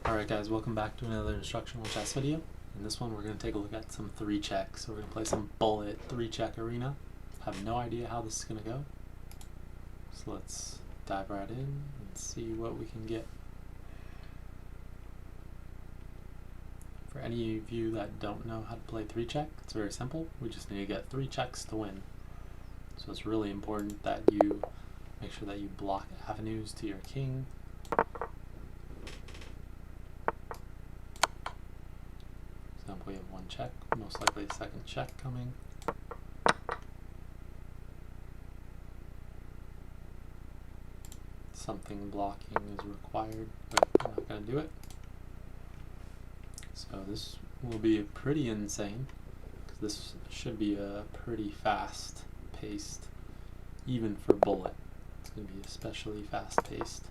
Alright guys, welcome back to another instructional chess video. In this one we're going to take a look at some 3 checks. So we're going to play some bullet 3-check arena. I have no idea how this is going to go. So let's dive right in and see what we can get. For any of you that don't know how to play 3-check, it's very simple. We just need to get 3 checks to win. So it's really important that you make sure that you block avenues to your king. We have 1 check, most likely a 2nd check coming. Something blocking is required, but I'm not going to do it. So this will be pretty insane, because this should be a pretty fast paced, even for bullet. It's going to be especially fast paced.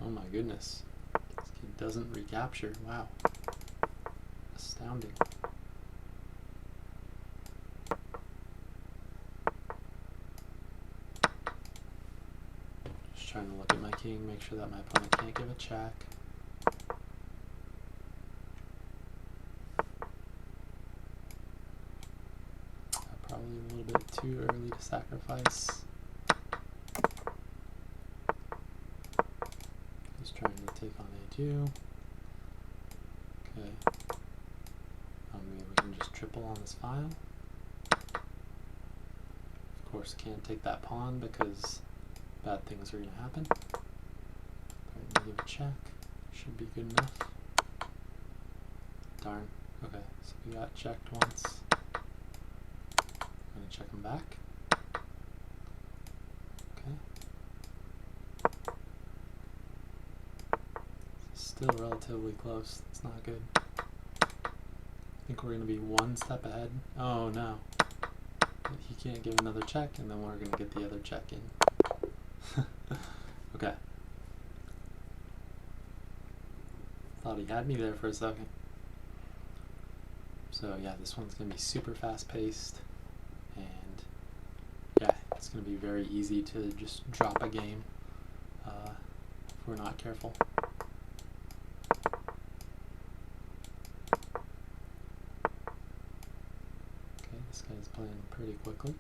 Oh my goodness, this kid doesn't recapture. Wow, astounding. Just trying to look at my king, make sure that my opponent can't give a check. Probably a little bit too early to sacrifice. He's trying to take on A2. Okay. We can just triple on this file. Of course, can't take that pawn because bad things are going to happen. I'm going to give a check. Should be good enough. Darn. Okay, so we got checked once. I'm going to check him back. Okay. Still relatively close. It's not good. I think we're going to be 1 step ahead. Oh no. He can't give another check, and then we're going to get the other check in. Okay. Thought he had me there for a second. So yeah, this one's going to be super fast paced, and yeah, it's going to be very easy to just drop a game if we're not careful. Okay, this guy's playing pretty quickly.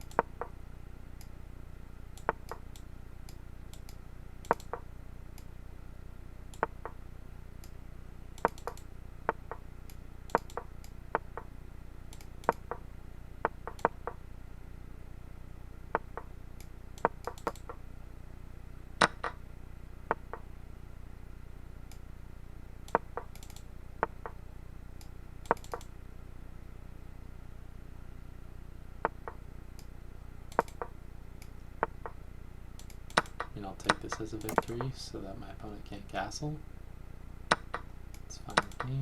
And I'll take this as a victory so that my opponent can't castle. It's fine with me.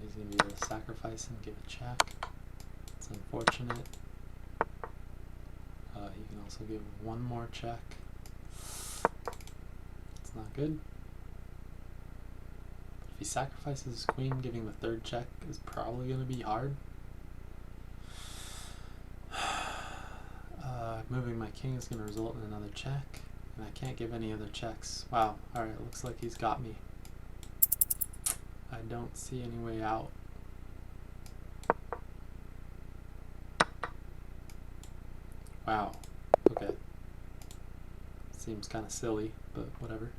He's going to be able to sacrifice and give a check. It's unfortunate. He can also give 1 more check. It's not good. If he sacrifices his queen, giving the 3rd check is probably going to be hard. Moving my king is going to result in another check, and I can't give any other checks. Wow, alright, looks like he's got me. I don't see any way out. Wow, okay. Seems kind of silly, but whatever.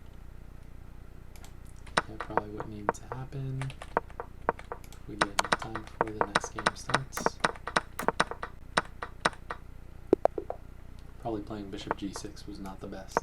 That probably what needs to happen. If we get enough time before the next game starts. Probably playing bishop g6 was not the best.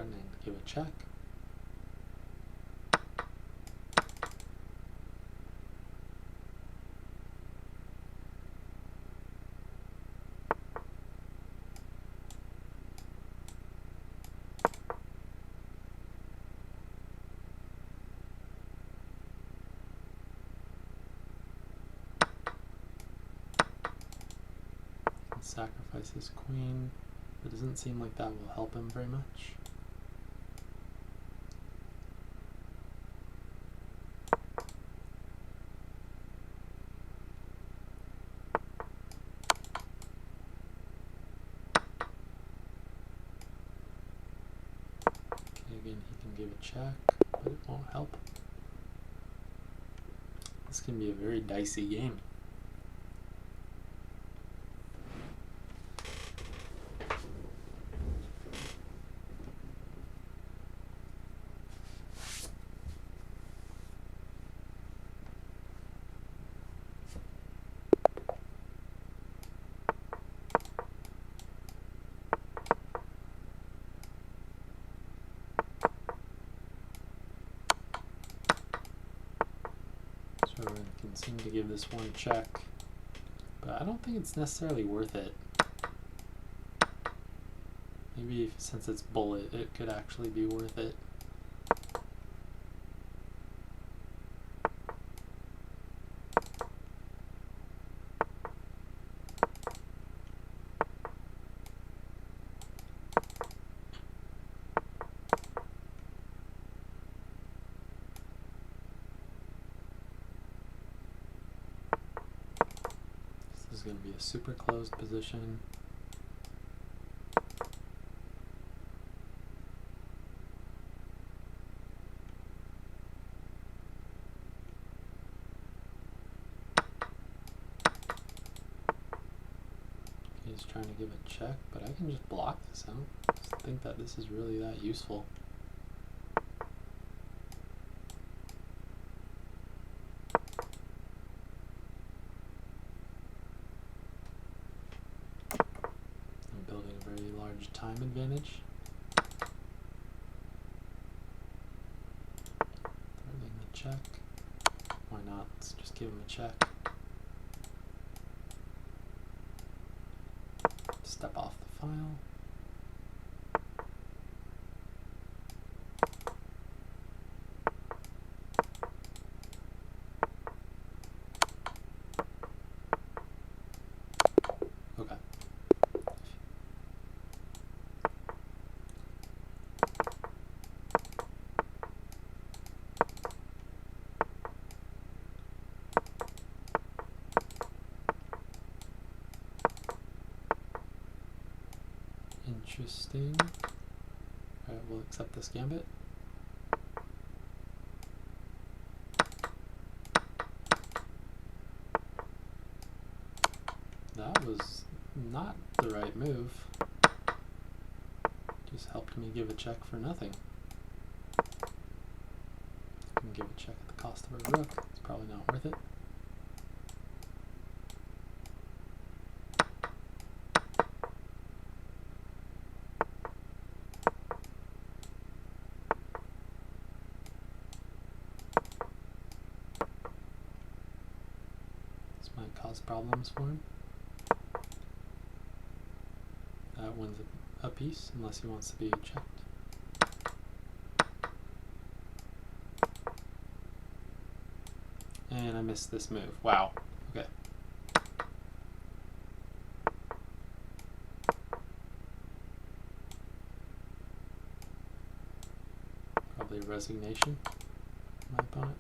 threatening to give a check. Sacrifice his queen. It doesn't seem like that will help him very much. Okay, again, he can give a check, but it won't help. This can be a very dicey game. So we can seem to give this one check, but I don't think it's necessarily worth it. Maybe since it's bullet, it could actually be worth it. This is going to be a super closed position. He's trying to give a check, but I can just block this. I don't think that this is really that useful. I'm building a very large time advantage. Threatening the check. Why not? Let's just give him a check. Step off the file. Okay. Interesting. Alright, we'll accept this gambit. That was not the right move. Just helped me give a check for nothing. I can give a check at the cost of a rook. It's probably not worth it. Might cause problems for him. That wins a piece unless he wants to be checked. And I missed this move. Wow. Okay. Probably a resignation from my opponent.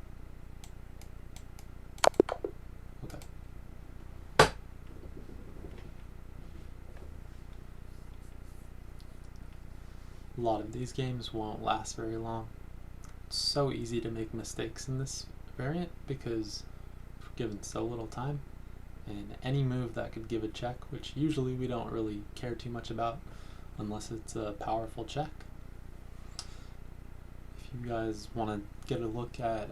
A lot of these games won't last very long. It's so easy to make mistakes in this variant because we're given so little time, and any move that could give a check, which usually we don't really care too much about unless it's a powerful check. If you guys want to get a look at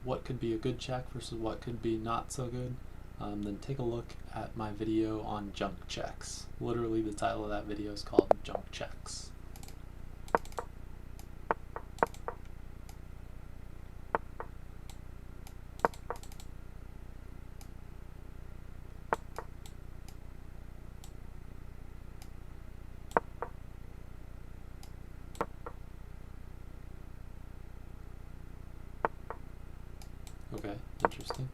what could be a good check versus what could be not so good, then take a look at my video on junk checks. Literally the title of that video is called Junk Checks. Okay, interesting.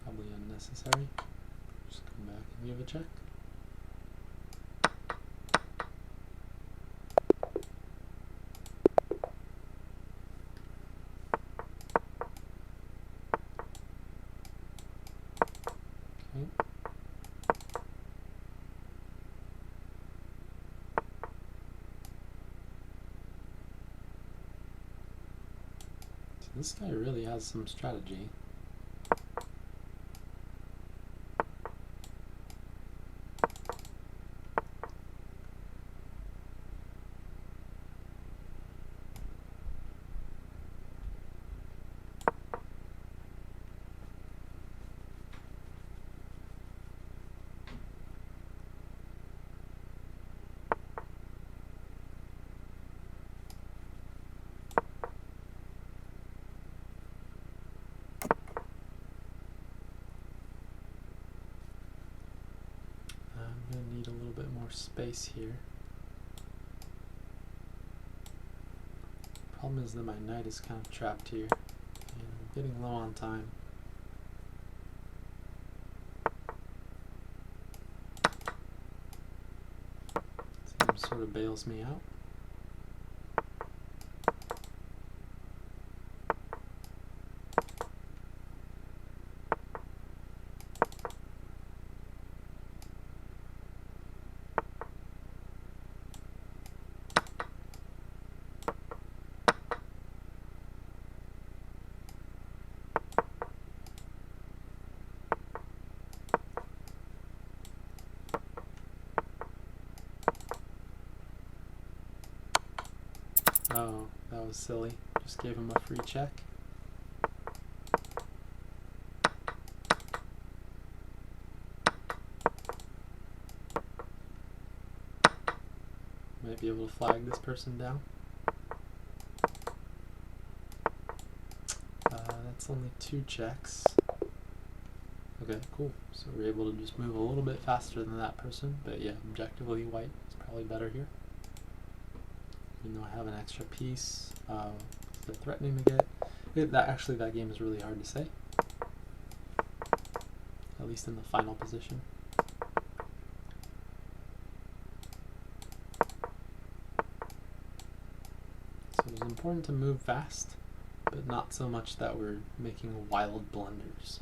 Probably unnecessary. Just come back and give a check. Okay. So this guy really has some strategy. I'm going to need a little bit more space here. Problem is that my knight is kind of trapped here, and I'm getting low on time. Seems sort of bails me out. Oh, that was silly. Just gave him a free check. Might be able to flag this person down. That's only 2 checks. Okay, cool. So we're able to just move a little bit faster than that person, but yeah, objectively white is probably better here. Even though I have an extra piece, they're threatening to get. That game is really hard to say. At least in the final position. So it's important to move fast, but not so much that we're making wild blunders.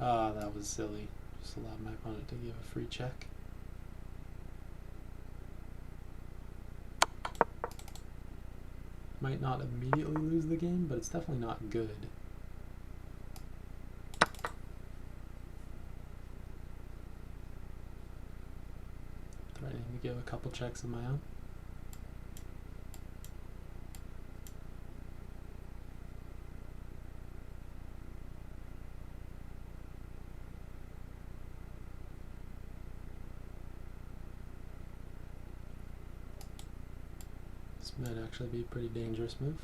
Ah, that was silly. Just allowed my opponent to give a free check. Might not immediately lose the game, but it's definitely not good. Threatening to give a couple checks of my own. This might actually be a pretty dangerous move.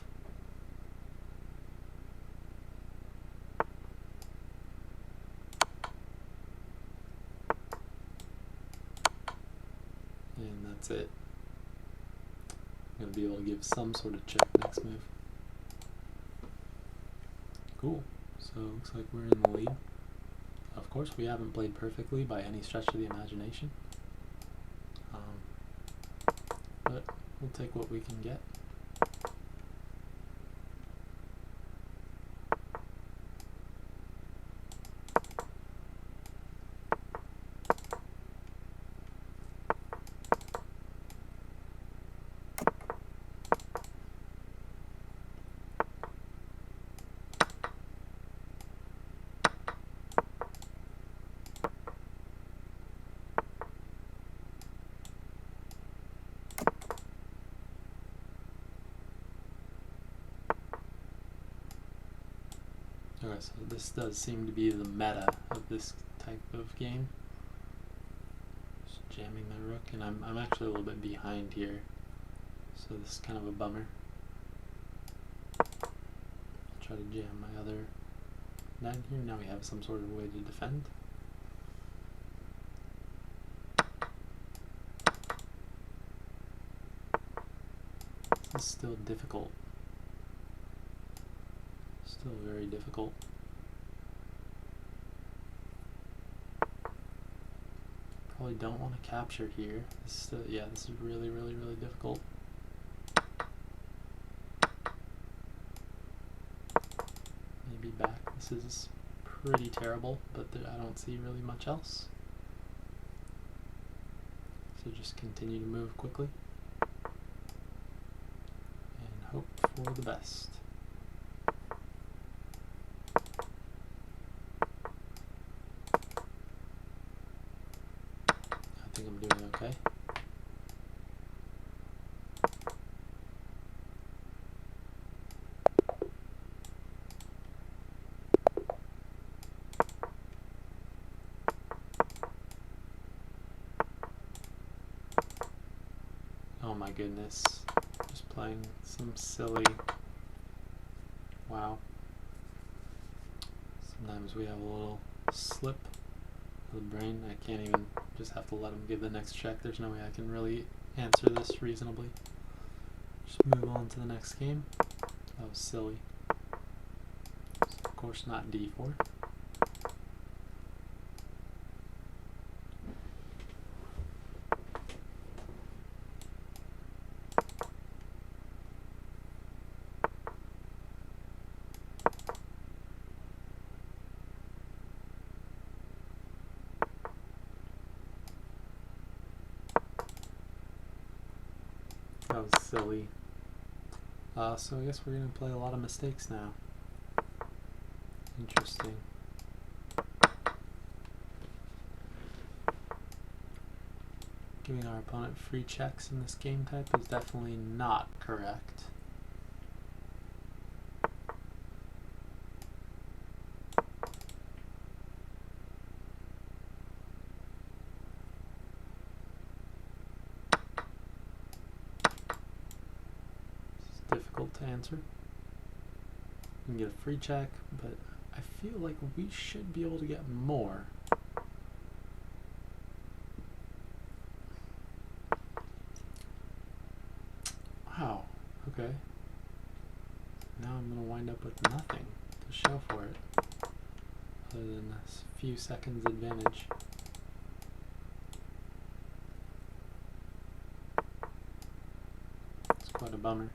And that's it. I'm going to be able to give some sort of check next move. Cool. So it looks like we're in the lead. Of course, we haven't played perfectly by any stretch of the imagination. But we'll take what we can get. Okay, so this does seem to be the meta of this type of game. Just jamming the rook, and I'm actually a little bit behind here, so this is kind of a bummer. I'll try to jam my other knight here. Now we have some sort of way to defend. This is still difficult. Still very difficult. Probably don't want to capture here. This is still, yeah, this is really, really, really difficult. Maybe back. This is pretty terrible, but I don't see really much else. So just continue to move quickly and hope for the best. I think I'm doing okay. Oh my goodness. Just playing some silly. Wow. Sometimes we have a little slip of the brain. I can't even, just have to let him give the next check. There's no way I can really answer this reasonably. Just move on to the next game. That was silly. So of course not d4. That was silly. So I guess we're going to play a lot of mistakes now. Interesting. Giving our opponent free checks in this game type is definitely not correct. Difficult to answer. We can get a free check, but I feel like we should be able to get more. Wow, okay. Now I'm going to wind up with nothing to show for it, other than a few seconds advantage. It's quite a bummer.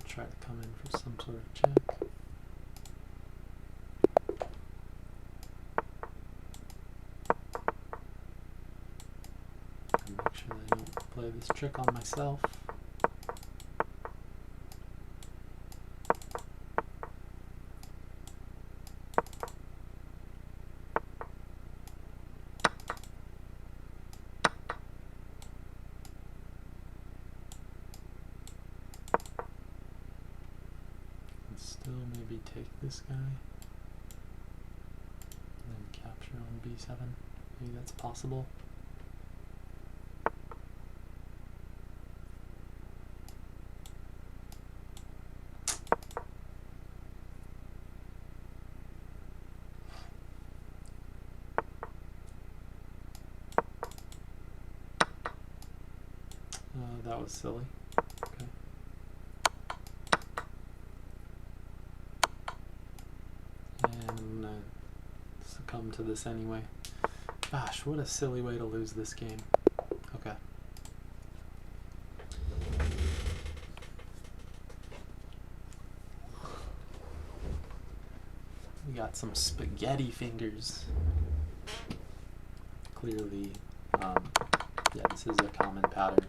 Try to come in for some sort of check. And make sure that I don't play this trick on myself. Still maybe take this guy and then capture on b7. Maybe that's possible. that was silly. Okay. And I'm gonna succumb to this anyway. Gosh, what a silly way to lose this game. Okay. We got some spaghetti fingers. Clearly, yeah, this is a common pattern.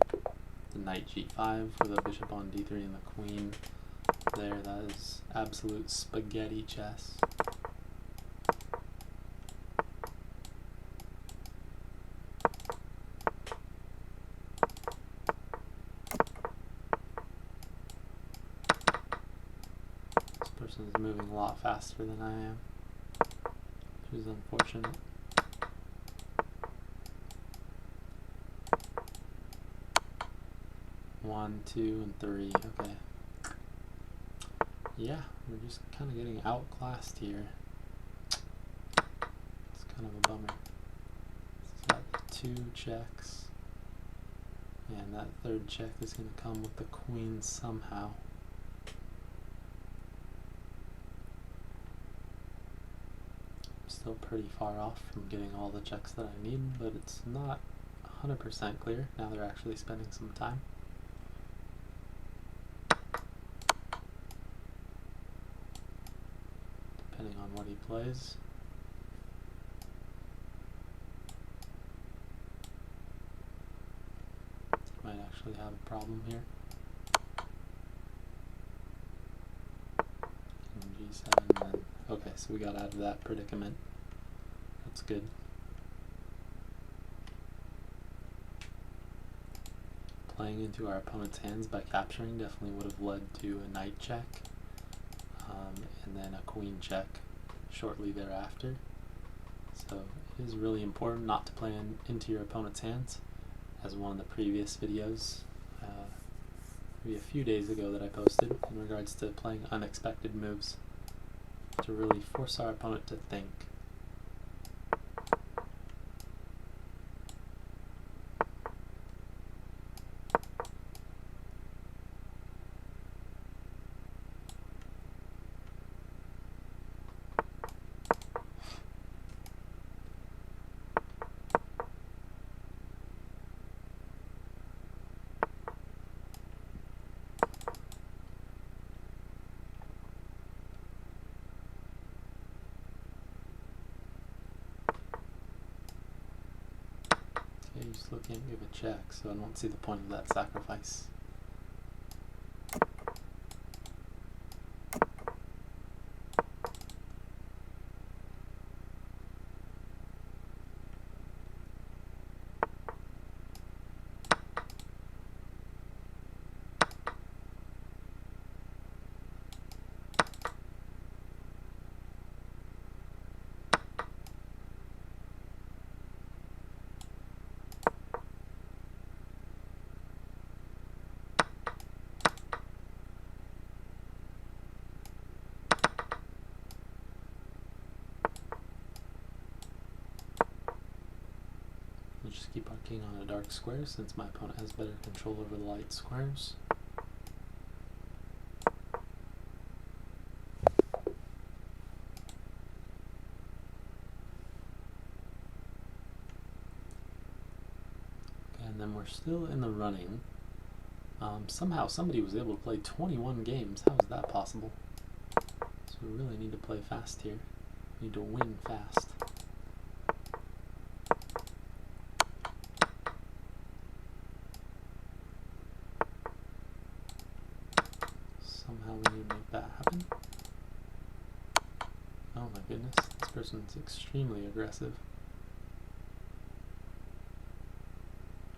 The knight g5 with a bishop on d3 and the queen there. That is absolute spaghetti chess. This person is moving a lot faster than I am, which is unfortunate. One, two, and three. Okay. Yeah, we're just kind of getting outclassed here. It's kind of a bummer. It's got 2 checks. And that 3rd check is going to come with the queen somehow. I'm still pretty far off from getting all the checks that I need, but it's not 100% clear. Now they're actually spending some time. Depending on what he plays. Might actually have a problem here. King g7, then okay, so we got out of that predicament. That's good. Playing into our opponent's hands by capturing definitely would have led to a knight check, and then a queen check shortly thereafter. So it is really important not to play into your opponent's hands, as one of the previous videos, maybe a few days ago that I posted in regards to playing unexpected moves to really force our opponent to think. Okay, you still can't give a check, so I don't see the point of that sacrifice. We'll just keep our king on a dark square since my opponent has better control over the light squares. Okay, and then we're still in the running. Somehow somebody was able to play 21 games. How is that possible? So we really need to play fast here. We need to win fast. Somehow we need to make that happen. Oh my goodness, this person's extremely aggressive.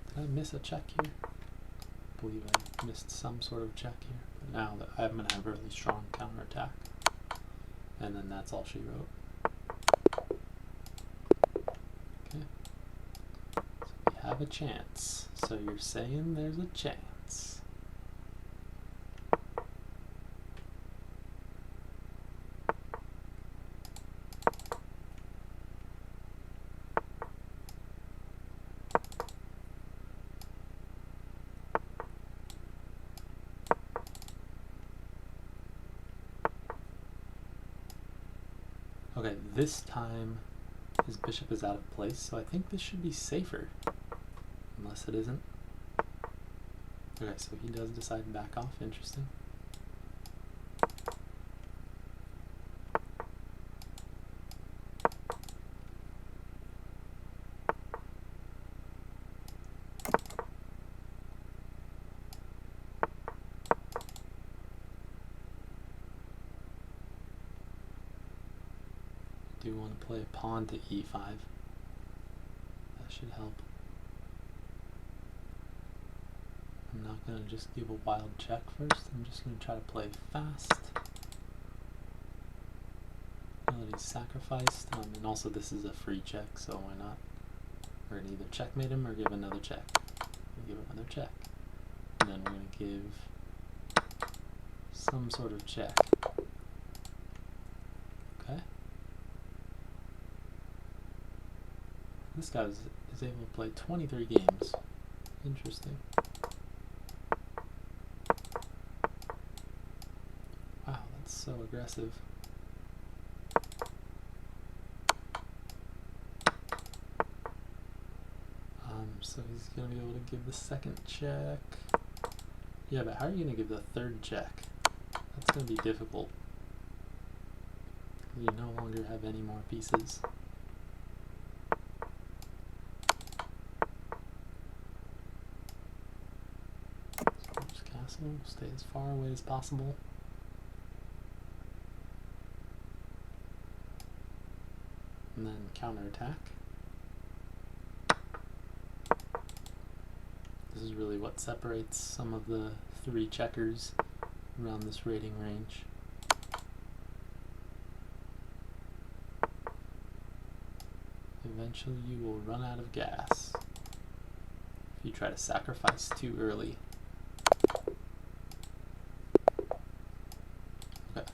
Did I miss a check here? I believe I missed some sort of check here. But now that I'm going to have a really strong counterattack. And then that's all she wrote. Okay. So we have a chance. So you're saying there's a chance. Okay, this time his bishop is out of place, so I think this should be safer. Unless it isn't. Okay, so he does decide to back off. Interesting. I do want to play a pawn to e5. That should help. I'm not going to just give a wild check first. I'm just going to try to play fast. Now that he's sacrificed, and also this is a free check, so why not? We're going to either checkmate him or give another check. Give another check. And then we're going to give some sort of check. Okay. This guy is able to play 23 games. Interesting. Wow, that's so aggressive. So he's going to be able to give the second check. Yeah, but how are you going to give the third check? That's going to be difficult. You no longer have any more pieces. Just castle, stay as far away as possible. And then counterattack. This is really what separates some of the three checkers around this rating range. Eventually you will run out of gas if you try to sacrifice too early. Okay.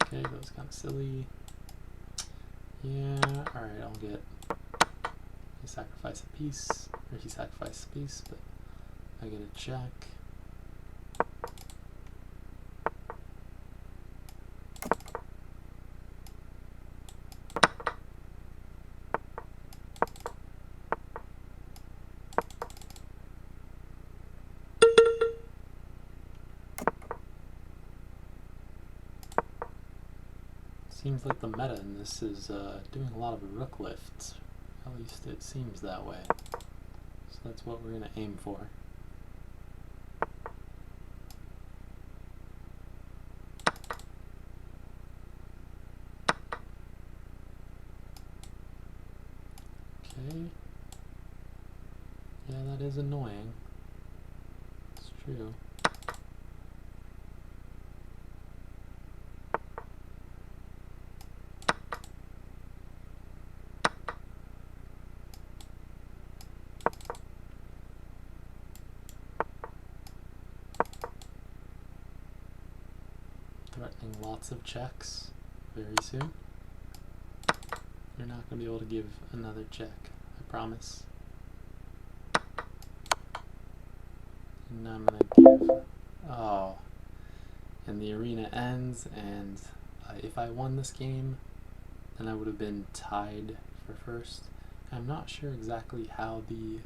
Okay, that was kind of silly. Yeah, alright, I'll get... He sacrificed a piece, or he sacrificed a piece, but I get a check. Seems like the meta in this is doing a lot of rook lifts. At least it seems that way. So that's what we're going to aim for. Okay. Yeah, that is annoying. It's true. Threatening lots of checks very soon. You're not going to be able to give another check, I promise. And now I'm going to give... Oh. And the arena ends, and if I won this game, then I would have been tied for first. I'm not sure exactly how the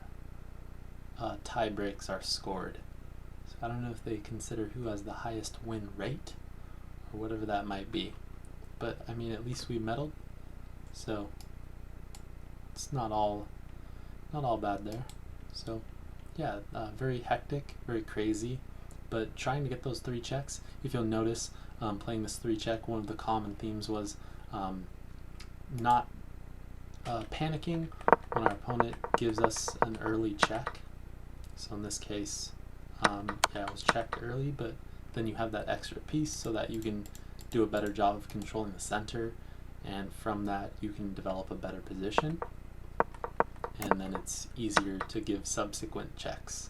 tie breaks are scored. So I don't know if they consider who has the highest win rate, or whatever that might be. But, I mean, at least we medaled. So it's not all bad there. So yeah, very hectic, very crazy, but trying to get those three checks. If you'll notice, playing this three check, one of the common themes was not panicking when our opponent gives us an early check. So in this case, yeah, it was checked early, but then you have that extra piece so that you can do a better job of controlling the center, and from that you can develop a better position, and then it's easier to give subsequent checks.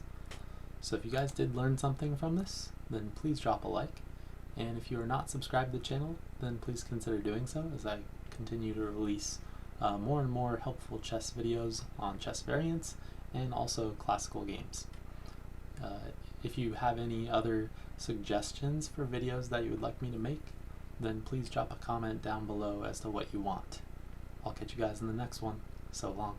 So if you guys did learn something from this, then please drop a like, and if you are not subscribed to the channel, then please consider doing so, as I continue to release more and more helpful chess videos on chess variants and also classical games. If you have any other suggestions for videos that you would like me to make, then please drop a comment down below as to what you want. I'll catch you guys in the next one. So long.